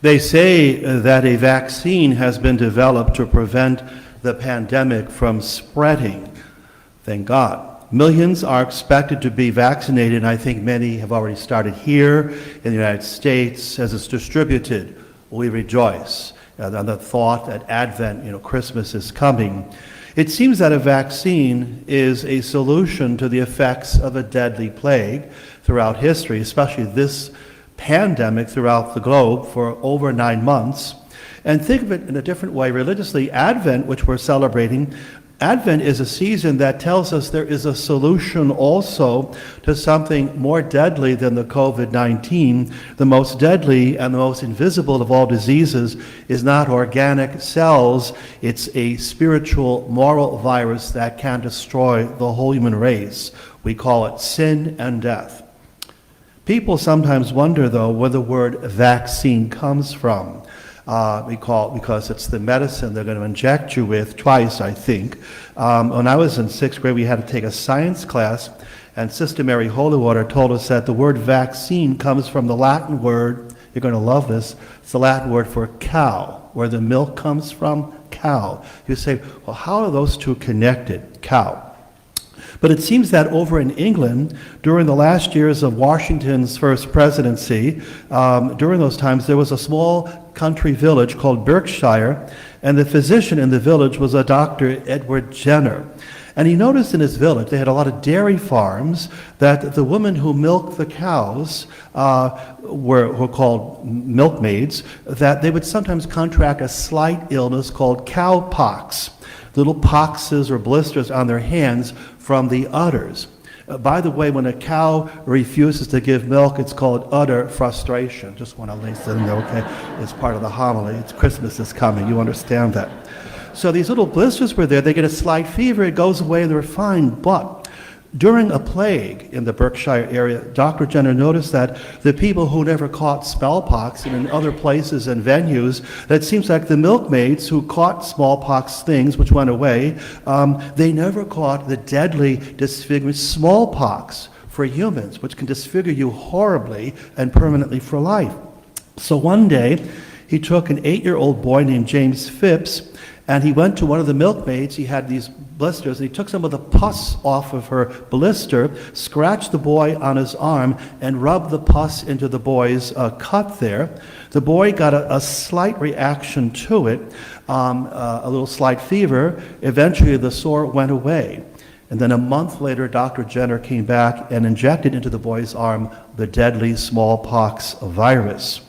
They say that a vaccine has been developed to prevent the pandemic from spreading. Thank God. Millions are expected to be vaccinated, and I think many have already started here in the United States. As it's distributed, we rejoice on the thought that Advent, Christmas is coming. It seems that a vaccine is a solution to the effects of a deadly plague throughout history, especially this pandemic throughout the globe for over 9 months. And think of it in a different way. Religiously, Advent, which we're celebrating, Advent is a season that tells us there is a solution also to something more deadly than the COVID-19. The most deadly and the most invisible of all diseases is not organic cells. It's a spiritual, moral virus that can destroy the whole human race. We call it sin and death. People sometimes wonder, though, where the word vaccine comes from. Because it's the medicine they're going to inject you with twice, I think. When I was in 6th grade, we had to take a science class, and Sister Mary Holywater told us that the word vaccine comes from the Latin word, you're going to love this, it's the Latin word for cow, where the milk comes from, cow. You say, well, how are those two connected? Cow. But it seems that over in England, during the last years of Washington's first presidency, during those times, there was a small country village called Berkshire, and the physician in the village was a Dr. Edward Jenner. And he noticed in his village, they had a lot of dairy farms, that the women who milked the cows were called milkmaids, that they would sometimes contract a slight illness called cowpox, little poxes or blisters on their hands from the udders. By the way, when a cow refuses to give milk, it's called udder frustration. Just want to lay that in there, okay? It's part of the homily. It's Christmas is coming. You understand that. So these little blisters were there. They get a slight fever. It goes away. They're fine. But during a plague in the Berkshire area, Dr. Jenner noticed that the people who never caught smallpox and in other places and venues, that seems like the milkmaids who caught smallpox things, which went away, they never caught the deadly disfigurement smallpox for humans, which can disfigure you horribly and permanently for life. So one day, he took an 8-year-old boy named James Phipps, and he went to one of the milkmaids. He had these blisters, and he took some of the pus off of her blister, scratched the boy on his arm, and rubbed the pus into the boy's cut there. The boy got a slight reaction to it, a little slight fever. Eventually, the sore went away. And then a month later, Dr. Jenner came back and injected into the boy's arm the deadly smallpox virus.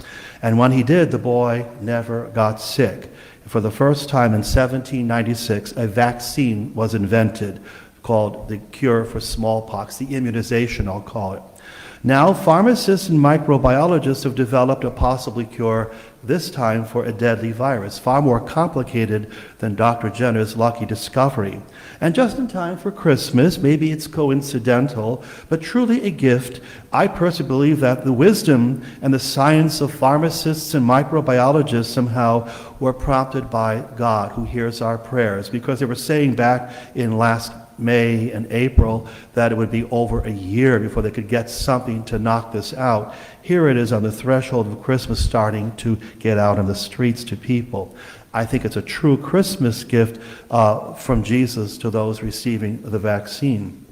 And when he did, the boy never got sick. For the first time in 1796, a vaccine was invented called the cure for smallpox, the immunization, I'll call it. Now, pharmacists and microbiologists have developed a possible cure, this time for a deadly virus, far more complicated than Dr. Jenner's lucky discovery. And just in time for Christmas, maybe it's coincidental, but truly a gift, I personally believe that the wisdom and the science of pharmacists and microbiologists somehow were prompted by God, who hears our prayers, because they were saying back in last May and April that it would be over a year before they could get something to knock this out. Here it is on the threshold of Christmas, starting to get out on the streets to people. I think it's a true Christmas gift from Jesus to those receiving the vaccine.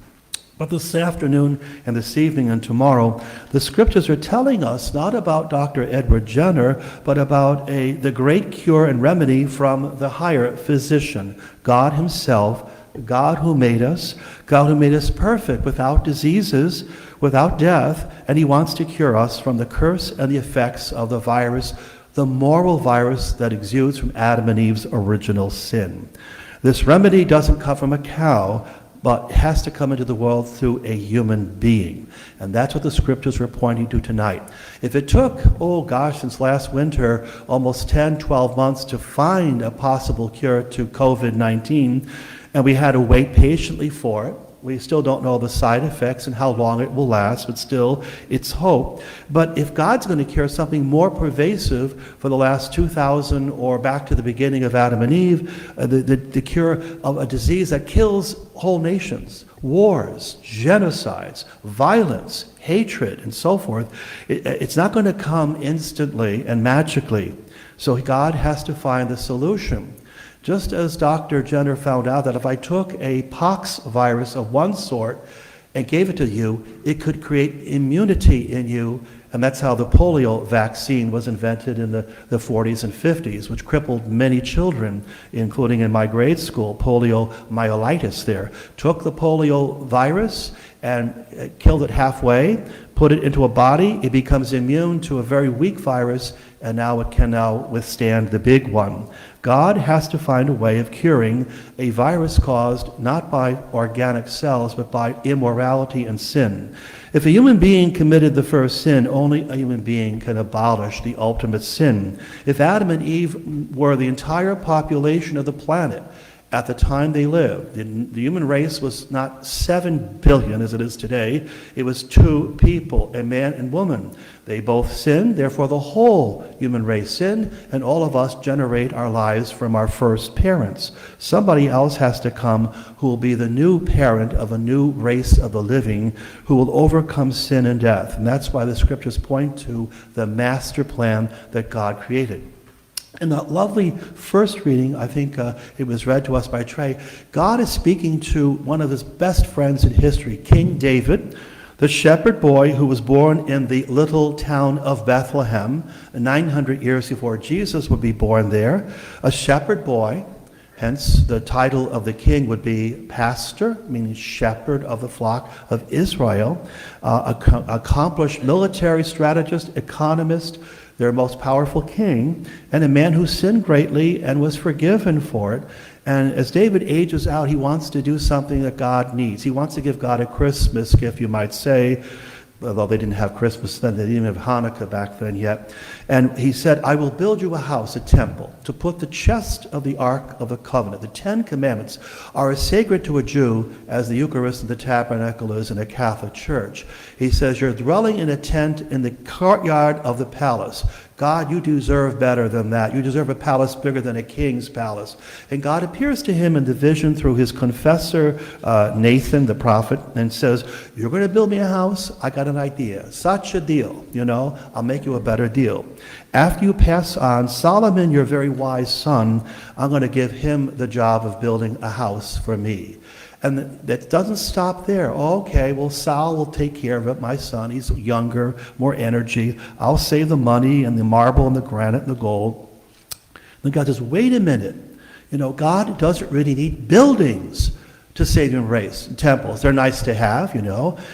But this afternoon and this evening and tomorrow, the scriptures are telling us not about Dr. Edward Jenner, but about the great cure and remedy from the higher physician, God himself, God who made us perfect, without diseases, without death, and he wants to cure us from the curse and the effects of the virus, the moral virus that exudes from Adam and Eve's original sin. This remedy doesn't come from a cow, but has to come into the world through a human being. And that's what the scriptures were pointing to tonight. If it took, since last winter, almost 10, 12 months to find a possible cure to COVID-19, and we had to wait patiently for it, We still don't know the side effects and how long it will last, but still, it's hope. But if God's going to cure something more pervasive for the last 2,000 or back to the beginning of Adam and Eve, the cure of a disease that kills whole nations, wars, genocides, violence, hatred, and so forth, it's not going to come instantly and magically. So God has to find the solution. Just as Dr. Jenner found out that if I took a pox virus of one sort and gave it to you, it could create immunity in you, and that's how the polio vaccine was invented in the 40s and 50s, which crippled many children, including in my grade school, poliomyelitis there. Took the polio virus and killed it halfway, put it into a body, it becomes immune to a very weak virus, and now it can now withstand the big one. God has to find a way of curing a virus caused not by organic cells, but by immorality and sin. If a human being committed the first sin, only a human being can abolish the ultimate sin. If Adam and Eve were the entire population of the planet at the time they lived, the human race was not 7 billion as it is today, it was 2 people, a man and woman. They both sinned, therefore the whole human race sinned, and all of us generate our lives from our first parents. Somebody else has to come who will be the new parent of a new race of the living, who will overcome sin and death. And that's why the scriptures point to the master plan that God created. In that lovely first reading, I think it was read to us by Trey, God is speaking to one of his best friends in history, King David, the shepherd boy who was born in the little town of Bethlehem 900 years before Jesus would be born there. A shepherd boy, hence the title of the king would be pastor, meaning shepherd of the flock of Israel, accomplished military strategist, economist, their most powerful king, and a man who sinned greatly and was forgiven for it. And as David ages out, he wants to do something that God needs. He wants to give God a Christmas gift, you might say, although they didn't have Christmas then, they didn't even have Hanukkah back then yet. And he said, I will build you a house, a temple, to put the chest of the Ark of the Covenant. The 10 Commandments are as sacred to a Jew as the Eucharist and the tabernacle is in a Catholic church. He says, you're dwelling in a tent in the courtyard of the palace. God, you deserve better than that. You deserve a palace bigger than a king's palace. And God appears to him in the vision through his confessor, Nathan, the prophet, and says, you're going to build me a house? I got an idea. Such a deal, I'll make you a better deal. After you pass on, Solomon, your very wise son, I'm going to give him the job of building a house for me. And that doesn't stop there. Okay, well, Sal will take care of it, my son. He's younger, more energy. I'll save the money and the marble and the granite and the gold. Then God says, wait a minute. God doesn't really need buildings to save and race. Temples, they're nice to have,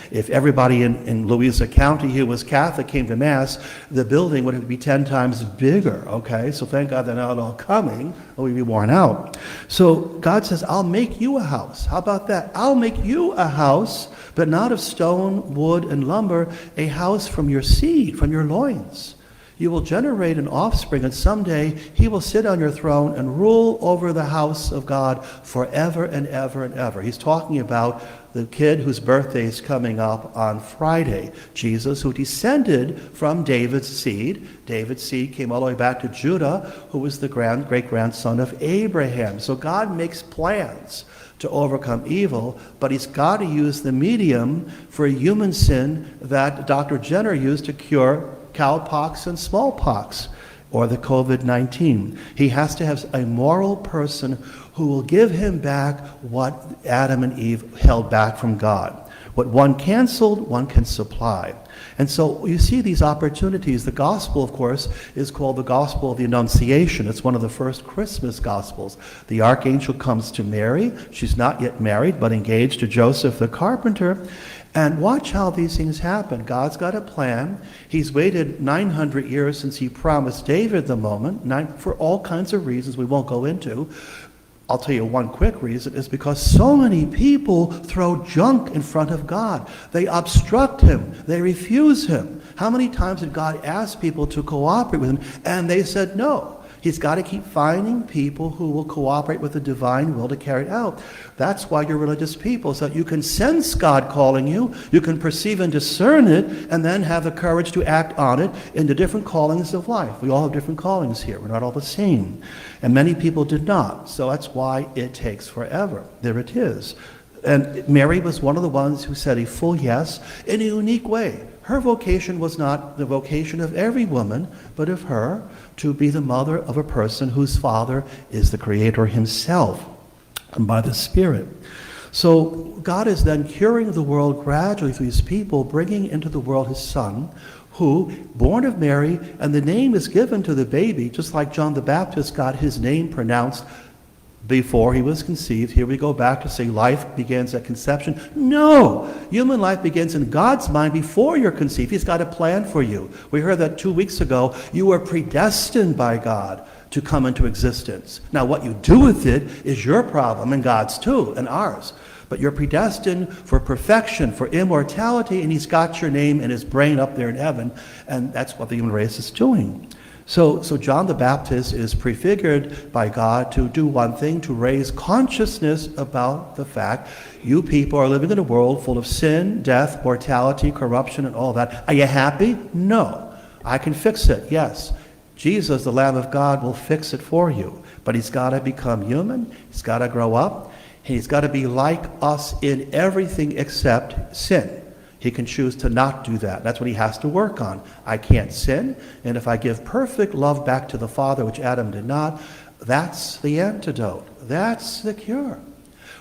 If everybody in Louisa County who was Catholic came to Mass, the building would be 10 times bigger, okay? So thank God they're not all coming, or we'd be worn out. So God says, I'll make you a house. How about that? I'll make you a house, but not of stone, wood, and lumber, a house from your seed, from your loins. You will generate an offspring, and someday he will sit on your throne and rule over the house of God forever and ever and ever. He's talking about the kid whose birthday is coming up on Friday, Jesus, who descended from David's seed. David's seed came all the way back to Judah, who was the great-grandson of Abraham. So God makes plans to overcome evil, but he's got to use the medium for human sin that Dr. Jenner used to cure cowpox and smallpox, or the COVID-19. He has to have a moral person who will give him back what Adam and Eve held back from God. What one canceled, one can supply. And so you see these opportunities. The gospel, of course, is called the gospel of the Annunciation. It's one of the first Christmas gospels. The archangel comes to Mary. She's not yet married, but engaged to Joseph the carpenter. And watch how these things happen. God's got a plan. He's waited 900 years since he promised David the moment, for all kinds of reasons we won't go into. I'll tell you one quick reason, is because so many people throw junk in front of God. They obstruct him. They refuse him. How many times did God ask people to cooperate with him, and they said no? He's got to keep finding people who will cooperate with the divine will to carry it out. That's why you're religious people, so that you can sense God calling you, you can perceive and discern it, and then have the courage to act on it in the different callings of life. We all have different callings here. We're not all the same. And many people did not. So that's why it takes forever. There it is. And Mary was one of the ones who said a full yes in a unique way. Her vocation was not the vocation of every woman, but of her to be the mother of a person whose father is the Creator himself, and by the Spirit. So God is then curing the world gradually through these people, bringing into the world his Son, who, born of Mary, and the name is given to the baby, just like John the Baptist got his name pronounced before he was conceived. Here we go back to say life begins at conception. No! Human life begins in God's mind before you're conceived. He's got a plan for you. We heard that 2 weeks ago. You were predestined by God to come into existence. Now, what you do with it is your problem, and God's too, and ours. But you're predestined for perfection, for immortality, and he's got your name in his brain up there in heaven, and that's what the human race is doing. So John the Baptist is prefigured by God to do one thing, to raise consciousness about the fact you people are living in a world full of sin, death, mortality, corruption, and all that. Are you happy? No. I can fix it, yes. Jesus, the Lamb of God, will fix it for you. But he's got to become human, he's got to grow up, and he's got to be like us in everything except sin. He can choose to not do that. That's what he has to work on. I can't sin, and if I give perfect love back to the Father, which Adam did not, that's the antidote. That's the cure.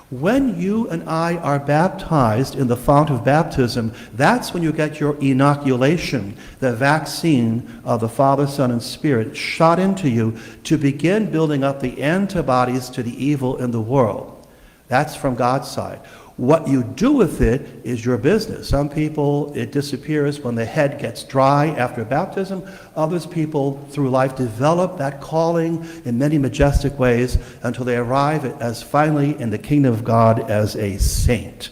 When you and I are baptized in the fount of baptism, that's when you get your inoculation, the vaccine of the Father, Son, and Spirit shot into you to begin building up the antibodies to the evil in the world. That's from God's side. What you do with it is your business. Some people, it disappears when the head gets dry after baptism. Others people, through life, develop that calling in many majestic ways until they arrive as finally in the kingdom of God as a saint.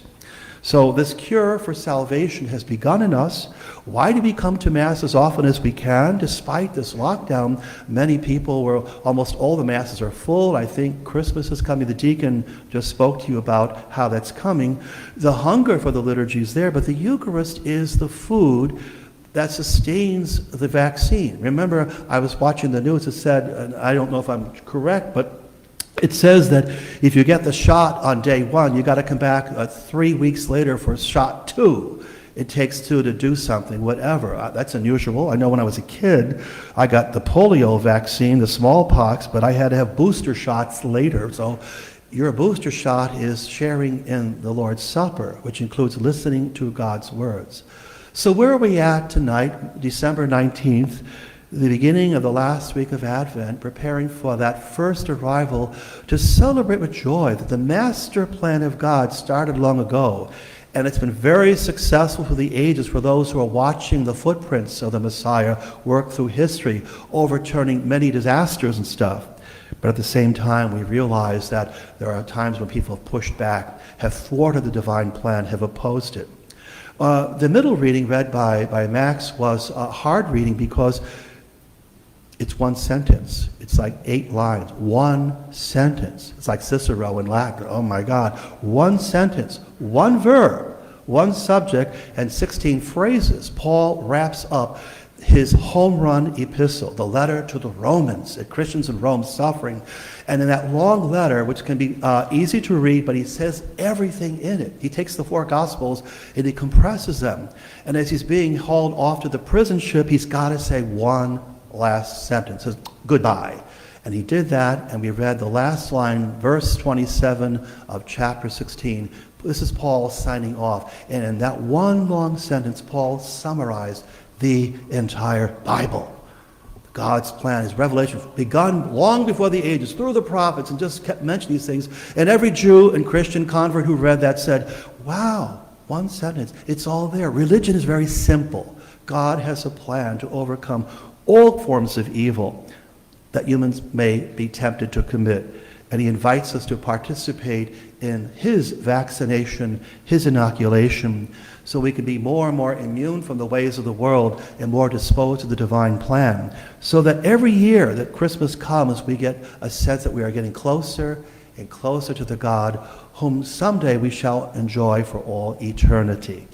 So this cure for salvation has begun in us. Why do we come to Mass as often as we can? Despite this lockdown, many people almost all the Masses are full. I think Christmas is coming. The deacon just spoke to you about how that's coming. The hunger for the liturgy is there, but the Eucharist is the food that sustains the vaccine. Remember, I was watching the news, it said, and I don't know if I'm correct, but it says that if you get the shot on day 1, you got to come back 3 weeks later for shot 2. It takes 2 to do something, whatever. That's unusual. I know when I was a kid, I got the polio vaccine, the smallpox, but I had to have booster shots later. So your booster shot is sharing in the Lord's Supper, which includes listening to God's words. So where are we at tonight, December 19th? The beginning of the last week of Advent, preparing for that first arrival to celebrate with joy that the master plan of God started long ago. And it's been very successful through the ages for those who are watching the footprints of the Messiah work through history, overturning many disasters and stuff. But at the same time, we realize that there are times when people have pushed back, have thwarted the divine plan, have opposed it. The middle reading read by Max was a hard reading because it's one sentence. It's like 8 lines. One sentence. It's like Cicero in Latin. Oh my God. One sentence, one verb, one subject, and 16 phrases. Paul wraps up his home run epistle, the letter to the Romans, Christians in Rome suffering. And in that long letter, which can be easy to read, but he says everything in it. He takes the 4 Gospels and he compresses them. And as he's being hauled off to the prison ship, he's got to say one last sentence, says goodbye. And he did that, and we read the last line, verse 27 of chapter 16. This is Paul signing off. And in that one long sentence, Paul summarized the entire Bible. God's plan, his revelation, begun long before the ages, through the prophets, and just kept mentioning these things. And every Jew and Christian convert who read that said, wow, one sentence, it's all there. Religion is very simple. God has a plan to overcome all forms of evil that humans may be tempted to commit. and he invites us to participate in his vaccination, his inoculation, so we can be more and more immune from the ways of the world and more disposed to the divine plan, so that every year that Christmas comes, we get a sense that we are getting closer and closer to the God whom someday we shall enjoy for all eternity.